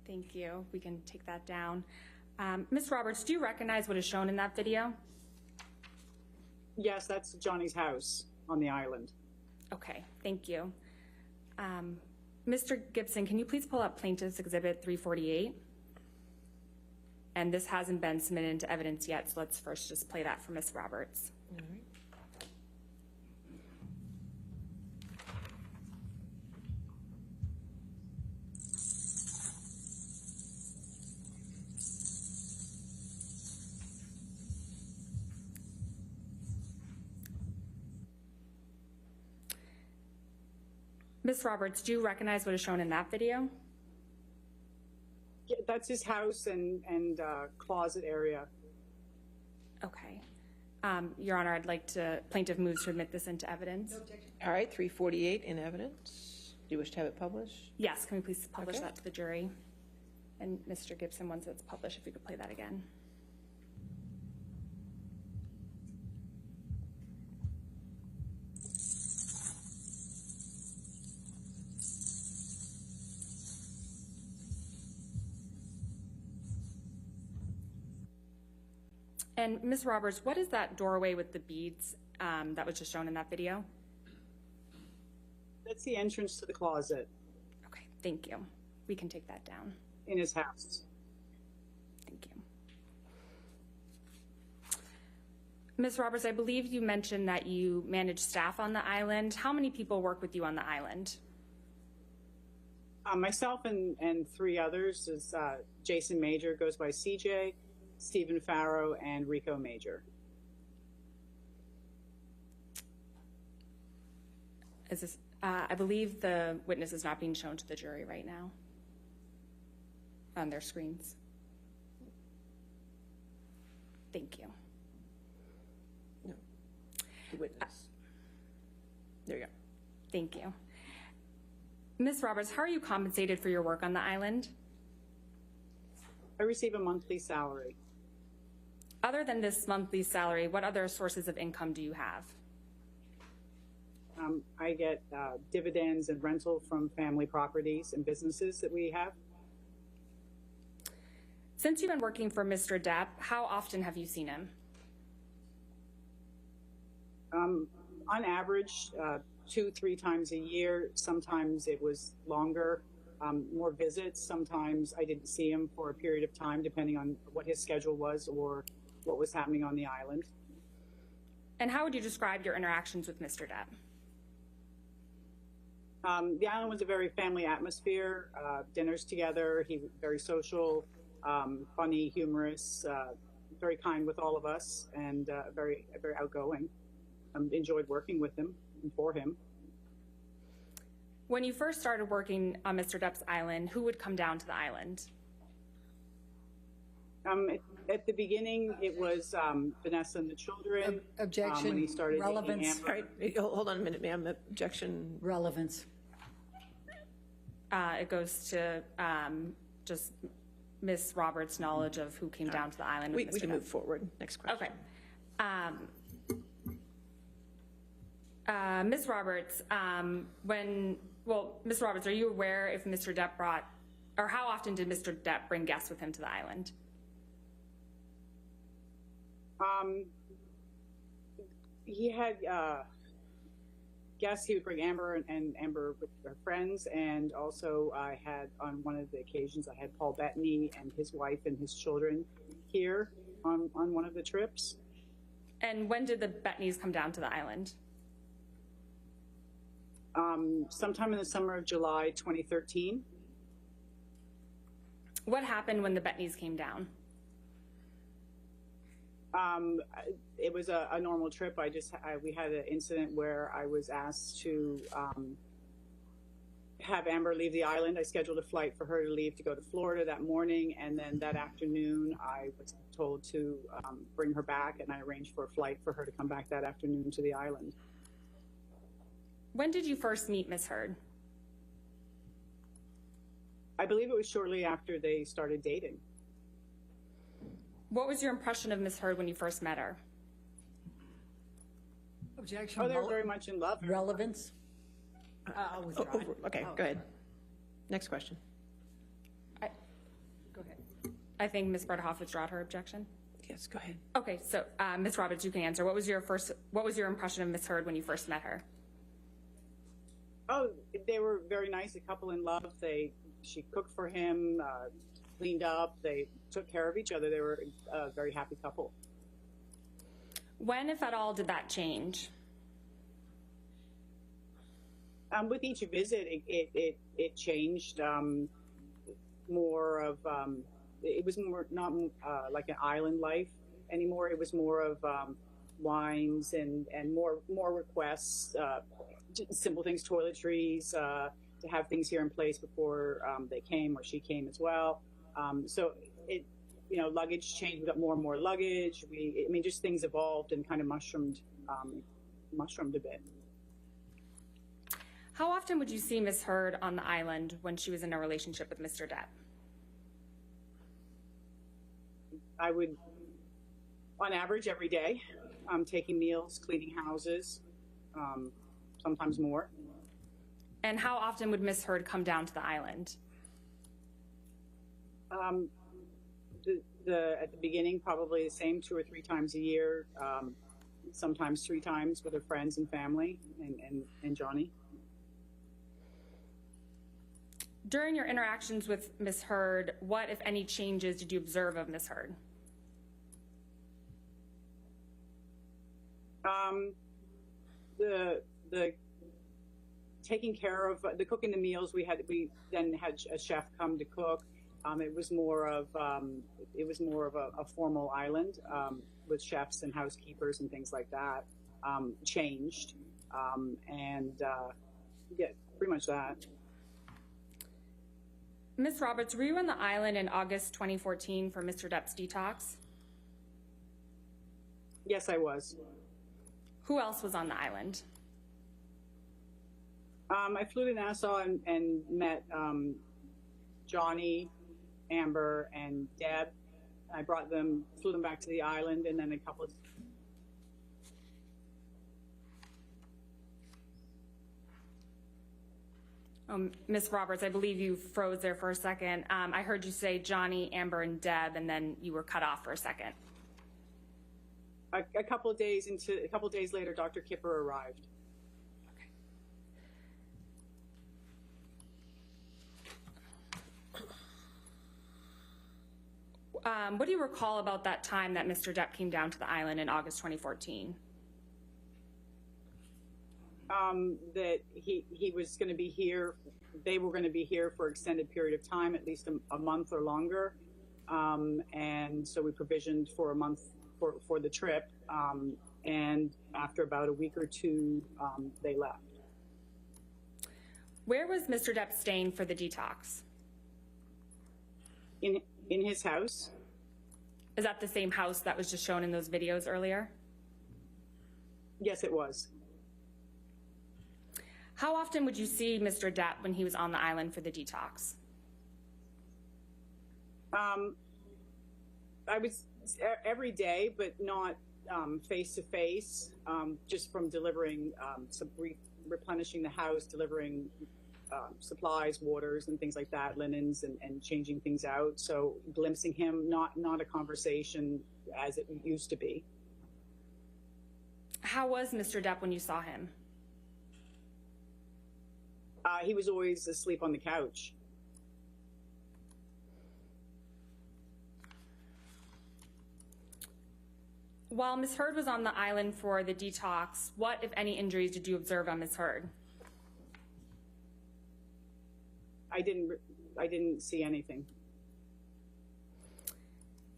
Thank you. We can take that down. Ms. Roberts, do you recognize what is shown in that video? Yes, that's Johnny's house on the island. Okay, thank you. Mr. Gibson, can you please pull up Plaintiff's Exhibit 348? And this hasn't been submitted into evidence yet, so let's first just play that for Ms. Roberts. All right. Ms. Roberts, do you recognize what is shown in that video? Yeah, that's his house and closet area. Okay. Your Honor, I'd like to, plaintiff moves to admit this into evidence. All right, 348 in evidence. Do you wish to have it published? Yes, can we please publish Okay. that to the jury? And Mr. Gibson, once it's published, if you could play that again. And Ms. Roberts, what is that doorway with the beads that was just shown in that video? That's the entrance to the closet Okay, thank you. We can take that down. in his house. Thank you. Ms. Roberts, I believe you mentioned that you manage staff on the island. How many people work with you on the island? Myself and three others is Jason Major, goes by CJ, Stephen Farrow, and Rico Major. Is this, I believe the witness is not being shown to the jury right now on their screens. Thank you. No. The witness. There you go. Thank you. Ms. Roberts, how are you compensated for your work on the island? I receive a monthly salary. Other than this monthly salary, what other sources of income do you have? I get dividends and rental from family properties and businesses that we have. Since you've been working for Mr. Depp, how often have you seen him? On average, 2-3 times a year. Sometimes it was longer, more visits. Sometimes I didn't see him for a period of time, depending on what his schedule was or what was happening on the island. And how would you describe your interactions with Mr. Depp? The island was a very family atmosphere, dinners together. He was very social, funny, humorous, very kind with all of us, and very outgoing. Enjoyed working with him and for him. When you first started working on Mr. Depp's island, who would come down to the island? At the beginning, it was Vanessa and the children. Objection. When he started dating Relevance. Amber. All right, hold on a minute, ma'am. Objection. Relevance. It goes to just Ms. Roberts' knowledge of who came down to the island with We Mr. can Depp. move forward. Next question. Okay. Ms. Roberts, Ms. Roberts, are you aware if Mr. Depp brought, or how often did Mr. Depp bring guests with him to the island? He had guests. He would bring Amber and Amber with her friends, and also I had, on one of the occasions, I had Paul Bettany and his wife and his children here on one of the trips. And when did the Bettnys come down to the island? Sometime in the summer of July 2013. What happened when the Bettnys came down? It was a normal trip. We had an incident where I was asked to have Amber leave the island. I scheduled a flight for her to leave to go to Florida that morning, and then that afternoon I was told to bring her back, and I arranged for a flight for her to come back that afternoon to the island. When did you first meet Ms. Heard? I believe it was shortly after they started dating. What was your impression of Ms. Heard when you first met her? Objection. Oh, they were very much in love. Relevance. Okay, go ahead. Next question. I think Ms. Bredhoff withdrawed her objection. Yes, go ahead. Okay, so Ms. Roberts, you can answer. What was your impression of Ms. Heard when you first met her? Oh, they were very nice, a couple in love. She cooked for him, cleaned up, they took care of each other. They were a very happy couple. When, if at all, did that change? With each visit, it changed. More of it was more not like an island life anymore. It was more of wines and more requests, simple things, toiletries, to have things here in place before they came or she came as well. So it, luggage changed. We got more and more luggage. Just things evolved and kind of mushroomed a bit. How often would you see Ms. Heard on the island when she was in a relationship with Mr. Depp? I would, on average, every day, taking meals, cleaning houses, sometimes more. And how often would Ms. Heard come down to the island? At the beginning, probably the same 2 or 3 times a year, sometimes 3 times with her friends and family and Johnny. During your interactions with Ms. Heard, what, if any, changes did you observe of Ms. Heard? The taking care of the cooking the meals, we then had a chef come to cook. It was more of a formal island with chefs and housekeepers and things like that. Changed yeah, pretty much that. Ms. Roberts, were you on the island in August 2014 for Mr. Depp's Detox? Yes, I was. Who else was on the island? I flew to Nassau and met Johnny, Amber, and Depp. I flew them back to the island, and then a couple of... Ms. Roberts, I believe you froze there for a second. I heard you say Johnny, Amber, and Deb, and then you were cut off for a second. A couple of days later, Dr. Kipper arrived. Okay. What do you recall about that time that Mr. Depp came down to the island in August 2014? That he was going to be here. They were going to be here for an extended period of time, at least a month or longer. And so we provisioned for a month for the trip. And after about a week or 2, they left. Where was Mr. Depp staying for the detox? In his house. Is that the same house that was just shown in those videos earlier? Yes, it was. How often would you see Mr. Depp when he was on the island for the detox? I was every day, but not face to face, just from delivering, replenishing the house, delivering supplies, waters and things like that, linens and changing things out. So glimpsing him, not a conversation as it used to be. How was Mr. Depp when you saw him? He was always asleep on the couch. While Ms. Heard was on the island for the detox, what, if any, injuries did you observe on Ms. Heard? I didn't see anything.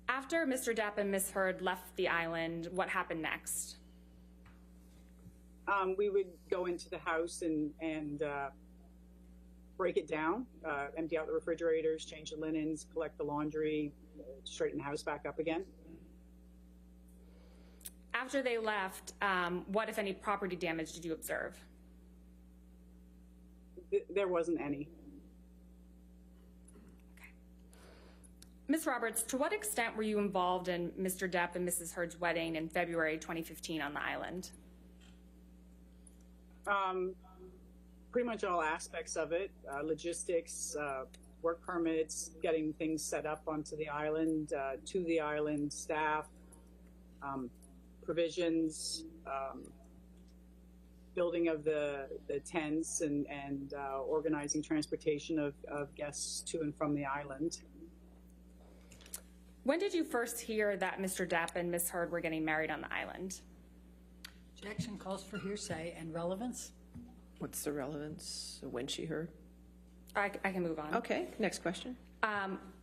After Mr. Depp and Ms. Heard left the island, what happened next? We would go into the house and break it down, empty out the refrigerators, change the linens, collect the laundry, straighten the house back up again. After they left, what, if any, property damage did you observe? There wasn't any. Okay. Ms. Roberts, to what extent were you involved in Mr. Depp and Mrs. Heard's wedding in February 2015 on the island? Pretty much all aspects of it, logistics, work permits, getting things set up onto the island, to the island, staff, provisions, building of the tents, and organizing transportation of guests to and from the island. When did you first hear that Mr. Depp and Ms. Heard were getting married on the island? Objection calls for hearsay and relevance. What's the relevance of when she heard? I can move on. Okay, next question.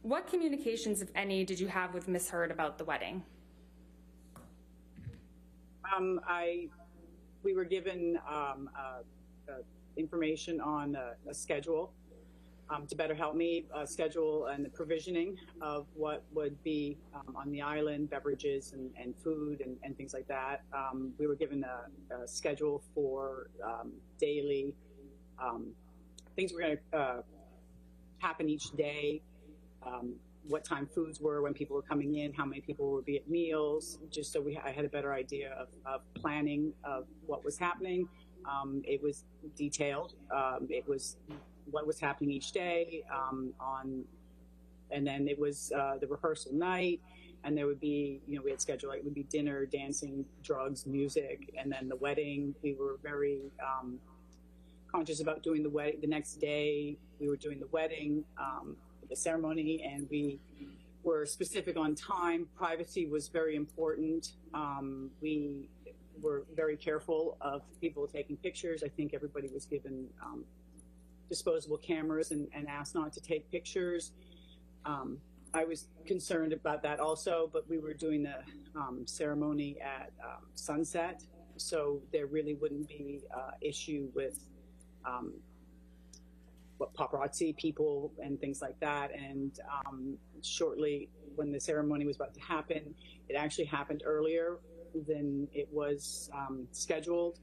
What communications, if any, did you have with Ms. Heard about the wedding? We were given information on a schedule to better help me schedule and the provisioning of what would be on the island, beverages and food and things like that. We were given a schedule for daily things were going to happen each day, what time foods were, when people were coming in, how many people would be at meals, just so I had a better idea of planning of what was happening. It was detailed. It was what was happening each day and then it was the rehearsal night, and there would be, we had scheduled, it would be dinner, dancing, drugs, music, and then the wedding. We were very conscious about doing the wedding. The next day we were doing the wedding, the ceremony, and we were specific on time. Privacy was very important. We were very careful of people taking pictures. I think everybody was given disposable cameras and asked not to take pictures. I was concerned about that also, but we were doing the ceremony at sunset, so there really wouldn't be issue with what paparazzi people and things like that. And shortly when the ceremony was about to happen, it actually happened earlier than it was scheduled.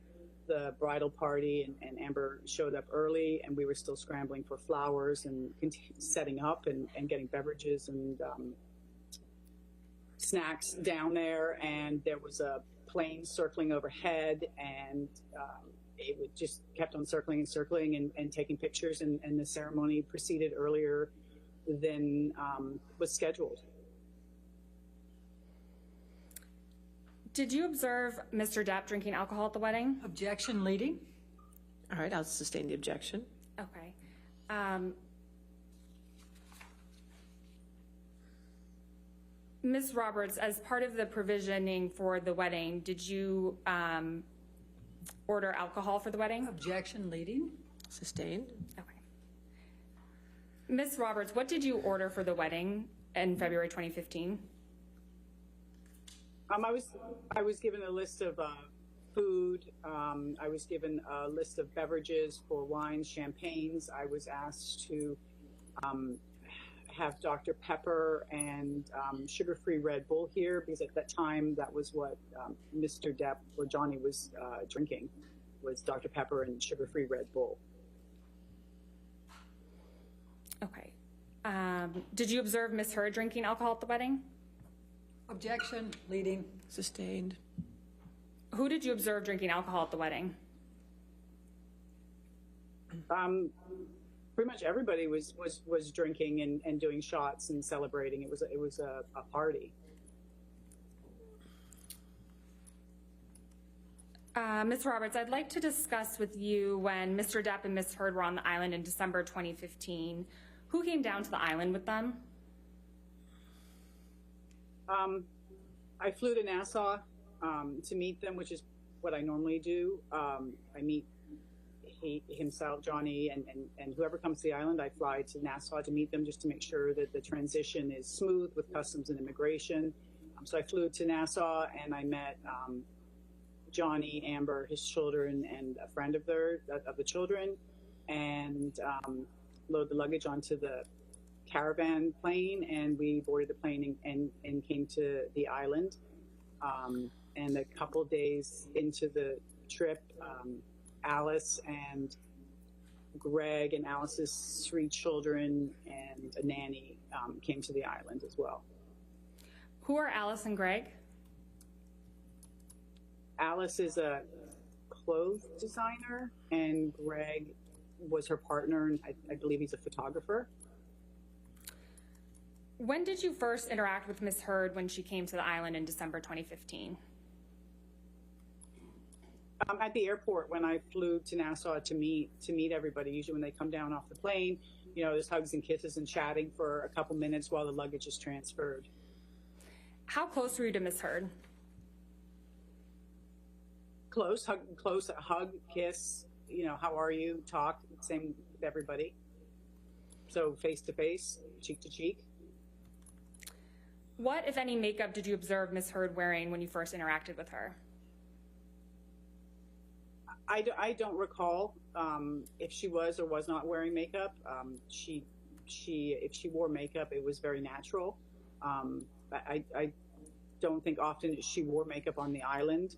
The bridal party and Amber showed up early, and we were still scrambling for flowers and setting up and getting beverages and snacks down there. And there was a plane circling overhead, and it would just kept on circling and circling and taking pictures, and the ceremony proceeded earlier than was scheduled. Did you observe Mr. Depp drinking alcohol at the wedding? Objection leading. All right, I'll sustain the objection. Okay. Ms. Roberts, as part of the provisioning for the wedding, did you order alcohol for the wedding? Objection leading. Sustained. Okay. Ms. Roberts, what did you order for the wedding in February 2015? I was given a list of food. I was given a list of beverages for wines, champagnes. I was asked to have Dr. Pepper and sugar-free Red Bull here, because at that time that was what Mr. Depp or Johnny was drinking, was Dr. Pepper and sugar-free Red Bull. Okay. Did you observe Ms. Heard drinking alcohol at the wedding? Objection leading. Sustained. Who did you observe drinking alcohol at the wedding? Pretty much everybody was drinking and doing shots and celebrating. It was a party. Ms. Roberts, I'd like to discuss with you when Mr. Depp and Ms. Heard were on the island in December 2015. Who came down to the island with them? I flew to Nassau to meet them, which is what I normally do. I meet himself, Johnny, and whoever comes to the island. I fly to Nassau to meet them, just to make sure that the transition is smooth with customs and immigration. So I flew to Nassau, and I met Johnny, Amber, his children, and a friend of the children, and load the luggage onto the caravan plane, and we boarded the plane and came to the island. And a couple days into the trip, Alice and Greg and Alice's 3 children and a nanny came to the island as well. Who are Alice and Greg? Alice is a clothes designer, and Greg was her partner, and I believe he's a photographer. When did you first interact with Miss Heard when she came to the island in December 2015? At the airport when I flew to Nassau to meet everybody. Usually when they come down off the plane, you know, there's hugs and kisses and chatting for a couple minutes while the luggage is transferred. How close were you to Miss Heard? Close, hug, kiss, you know, how are you, talk, same with everybody. So face to face, cheek to cheek. What, if any, makeup did you observe Miss Heard wearing when you first interacted with her? I don't recall if she was or was not wearing makeup. If she wore makeup, it was very natural. I don't think often she wore makeup on the island.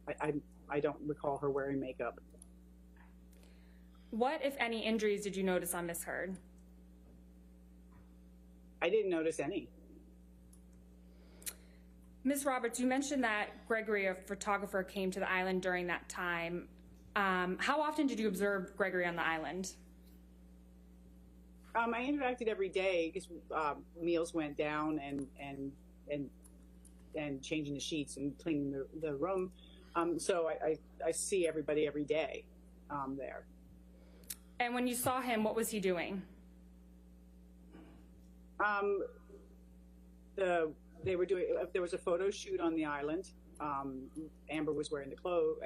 I don't recall her wearing makeup. What, if any, injuries did you notice on Miss Heard? I didn't notice any. Ms. Roberts, you mentioned that Gregory, a photographer, came to the island during that time. How often did you observe Gregory on the island? I interacted every day because meals went down and changing the sheets and cleaning the room. So I see everybody every day there. And when you saw him, what was he doing? They were doing. There was a photo shoot on the island. Amber was wearing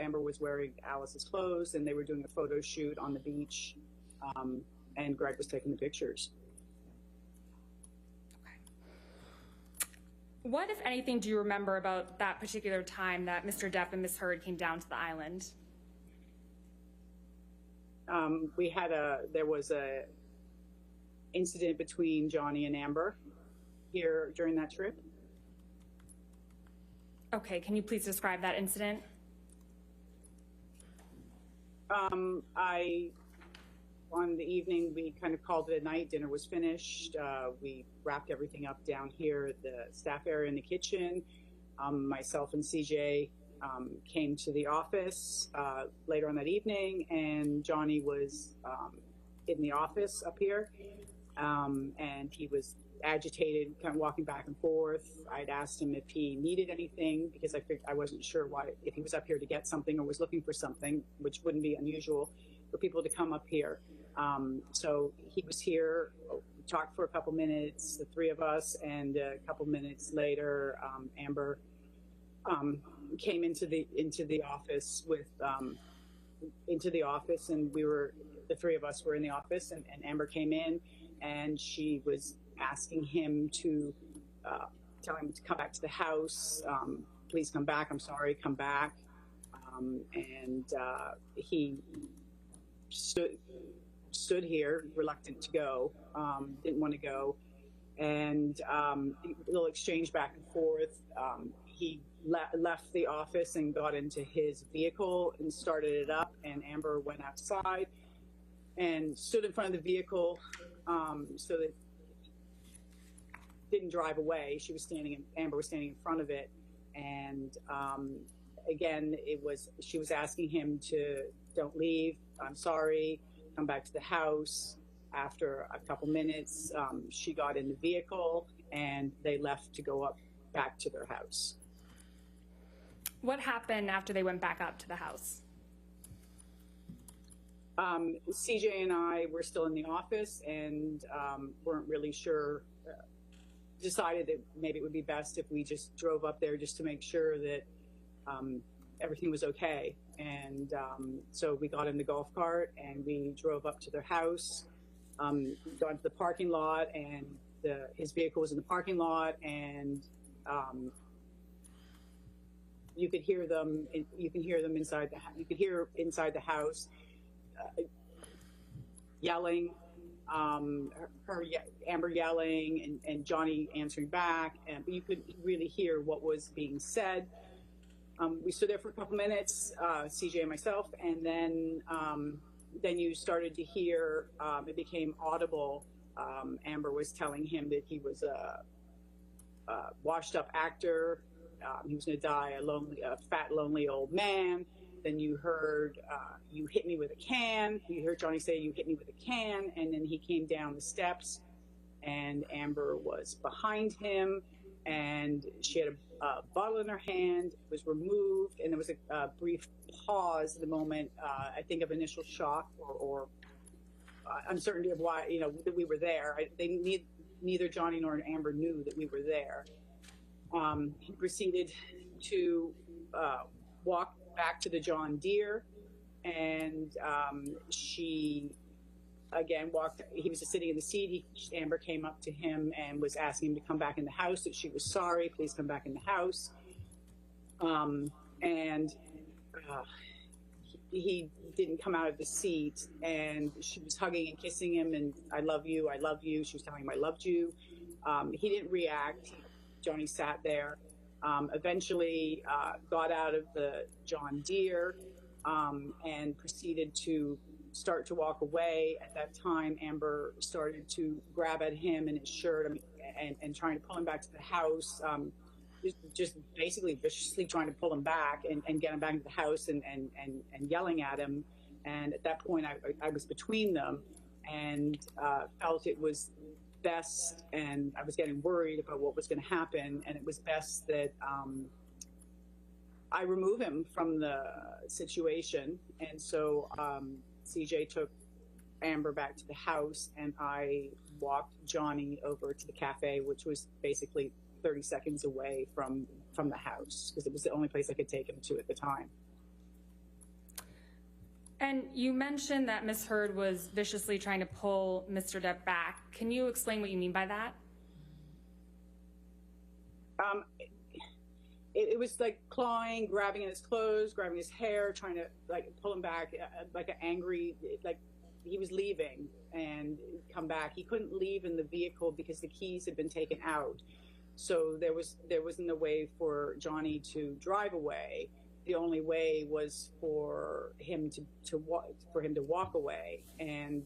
Amber was wearing Alice's clothes, and they were doing a photo shoot on the beach. And Greg was taking the pictures. What, if anything, do you remember about that particular time that Mr. Depp and Miss Heard came down to the island? There was a incident between Johnny and Amber here during that trip. Okay, can you please describe that incident? On the evening, we kind of called it a night. Dinner was finished. We wrapped everything up down here at the staff area in the kitchen. Myself and CJ came to the office later on that evening, and Johnny was in the office up here, and he was agitated, kind of walking back and forth. I'd asked him if he needed anything because I wasn't sure if he was up here to get something or was looking for something, which wouldn't be unusual for people to come up here. So he was here, talked for a couple minutes, the three of us, and a couple minutes later, Amber came into the office and the three of us were in the office, and Amber came in, and she was asking him to tell him to come back to the house. Please come back. I'm sorry, come back. And he stood here, reluctant to go, didn't want to go, and a little exchange back and forth. He left the office and got into his vehicle and started it up, and Amber went outside and stood in front of the vehicle so that didn't drive away. Amber was standing in front of it, and again, she was asking him to don't leave. I'm sorry. Come back to the house. After a couple minutes, she got in the vehicle and they left to go up back to their house. What happened after they went back up to the house? CJ and I were still in the office and weren't really sure. Decided that maybe it would be best if we just drove up there just to make sure that everything was okay. And so we got in the golf cart and we drove up to their house, got into the parking lot, and his vehicle was in the parking lot, and you could hear them. You can hear them inside you could hear inside the house yelling. Amber yelling and Johnny answering back, and you could really hear what was being said. We stood there for a couple minutes, CJ and myself, and then you started to hear, it became audible. Amber was telling him that he was a washed up actor. He was going to die a fat, lonely old man. Then you heard, you hit me with a can. You heard Johnny say, you hit me with a can. And then he came down the steps and Amber was behind him, and she had a bottle in her hand, was removed, and there was a brief pause at the moment, I think, of initial shock or uncertainty of why, that we were there. Neither Johnny nor Amber knew that we were there. He proceeded to walk back to the John Deere, and she again walked. He was just sitting in the seat. Amber came up to him and was asking him to come back in the house, that she was sorry, please come back in the house. He didn't come out of the seat, and she was hugging and kissing him, and I love you, I love you. She was telling him I loved you. He didn't react. Johnny sat there, eventually got out of the John Deere, and proceeded to start to walk away. At that time, Amber started to grab at him and his shirt and trying to pull him back to the house, just basically viciously trying to pull him back and get him back into the house and yelling at him. And at that point, I was between them and felt it was best, and I was getting worried about what was going to happen, and it was best that I remove him from the situation. And so CJ took Amber back to the house, and I walked Johnny over to the cafe, which was basically 30 seconds away from the house, because it was the only place I could take him to at the time. And you mentioned that Ms. Heard was viciously trying to pull Mr. Depp back. Can you explain what you mean by that? It was like clawing, grabbing at his clothes, grabbing his hair, trying to pull him back, like an angry, like he was leaving and come back. He couldn't leave in the vehicle because the keys had been taken out. So there wasn't a way for Johnny to drive away. The only way was for him to walk away, and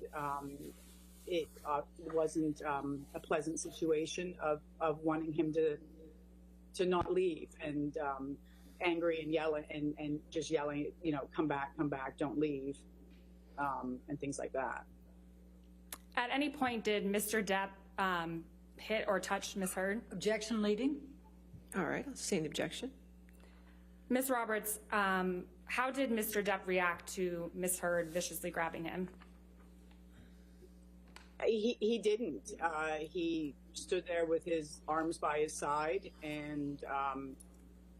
it wasn't a pleasant situation of wanting him to not leave, and angry and yelling and just yelling, come back, don't leave, and things like that. At any point, did Mr. Depp hit or touch Ms. Heard? Objection leading. All right, I'll sustain the objection. Ms. Roberts, how did Mr. Depp react to Ms. Heard viciously grabbing him? He didn't. He stood there with his arms by his side, and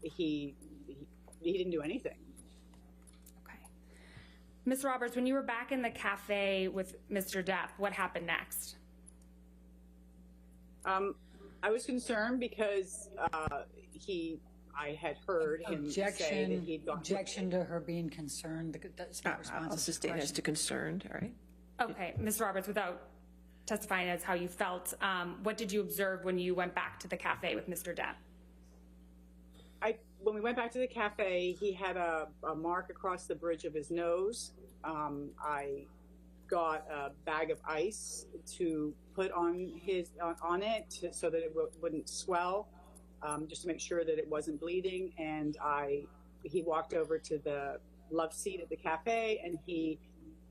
he didn't do anything. Okay. Ms. Roberts, when you were back in the cafe with Mr. Depp, what happened next? I was concerned because I had heard him say that he'd gone. Objection to her being concerned. That's not responsive. I'll sustain as to concerned, all right? Okay, Ms. Roberts, without testifying as how you felt, what did you observe when you went back to the cafe with Mr. Depp? When we went back to the cafe, he had a mark across the bridge of his nose. I got a bag of ice to put on it so that it wouldn't swell, just to make sure that it wasn't bleeding. And he walked over to the love seat at the cafe, and he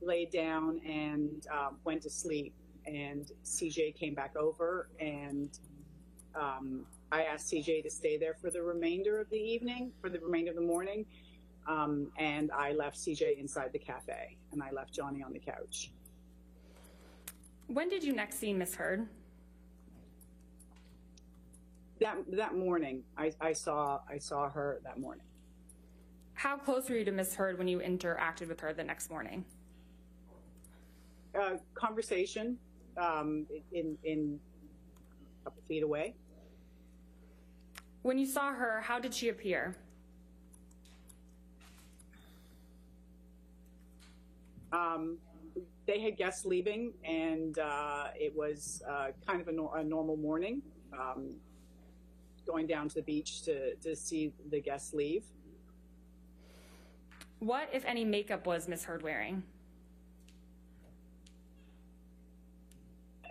laid down and went to sleep. And CJ came back over, and I asked CJ to stay there for the remainder of the evening, for the remainder of the morning. And I left CJ inside the cafe, and I left Johnny on the couch. When did you next see Ms. Heard? That morning, I saw her that morning. How close were you to Ms. Heard when you interacted with her the next morning? Conversation, in a couple feet away. When you saw her, how did she appear? They had guests leaving, and it was kind of a normal morning, going down to the beach to see the guests leave. What, if any, makeup was Ms. Heard wearing?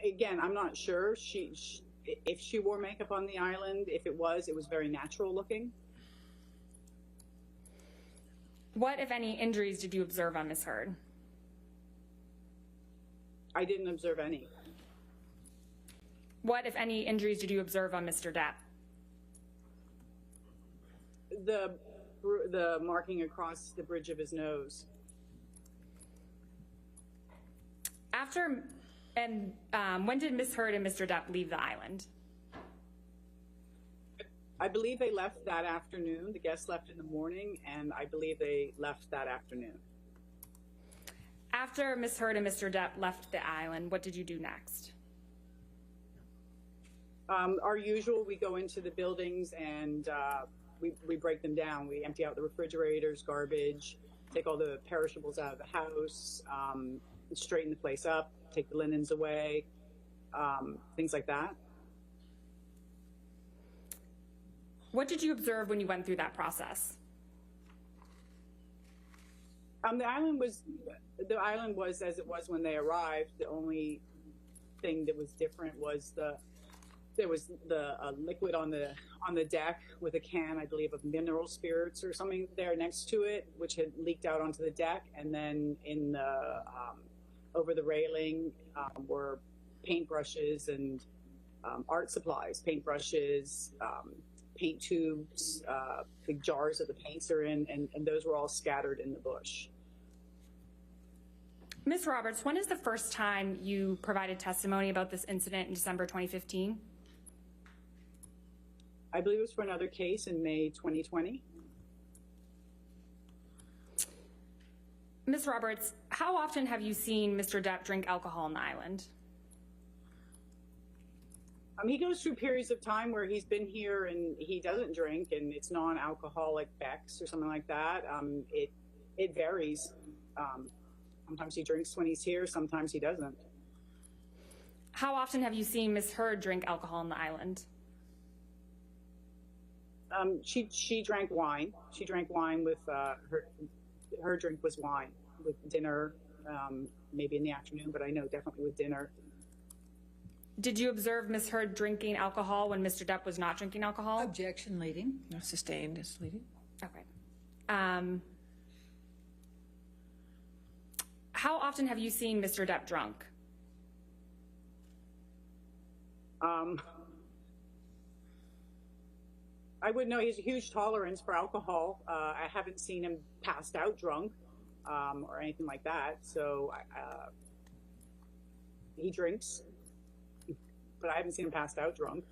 Again, I'm not sure if she wore makeup on the island. If it was very natural looking. What, if any, injuries did you observe on Ms. Heard? I didn't observe any. What, if any, injuries did you observe on Mr. Depp? The marking across the bridge of his nose. When did Ms. Heard and Mr. Depp leave the island? I believe they left that afternoon. The guests left in the morning, and I believe they left that afternoon. After Ms. Heard and Mr. Depp left the island, what did you do next? Our usual, we go into the buildings and we break them down. We empty out the refrigerators, garbage, take all the perishables out of the house, straighten the place up, take the linens away, things like that. What did you observe when you went through that process? The island was as it was when they arrived. The only thing that was different was there was the liquid on the deck with a can, I believe, of mineral spirits or something there next to it, which had leaked out onto the deck. And then in the over the railing were paintbrushes and art supplies, paintbrushes, paint tubes, big jars that the paints are in, and those were all scattered in the bush. Ms. Roberts, when is the first time you provided testimony about this incident in December 2015? I believe it was for another case in May 2020. Ms. Roberts, how often have you seen Mr. Depp drink alcohol on the island? He goes through periods of time where he's been here and he doesn't drink, and it's non-alcoholic Beck's or something like that. It varies. Sometimes he drinks when he's here, sometimes he doesn't. How often have you seen Ms. Heard drink alcohol on the island? She drank wine. She drank wine with her drink was wine with dinner, maybe in the afternoon, but I know definitely with dinner. Did you observe Ms. Heard drinking alcohol when Mr. Depp was not drinking alcohol? Objection leading. No, sustained is leading. Okay. How often have you seen Mr. Depp drunk? I would know he has a huge tolerance for alcohol. I haven't seen him passed out drunk or anything like that. So he drinks, but I haven't seen him passed out drunk.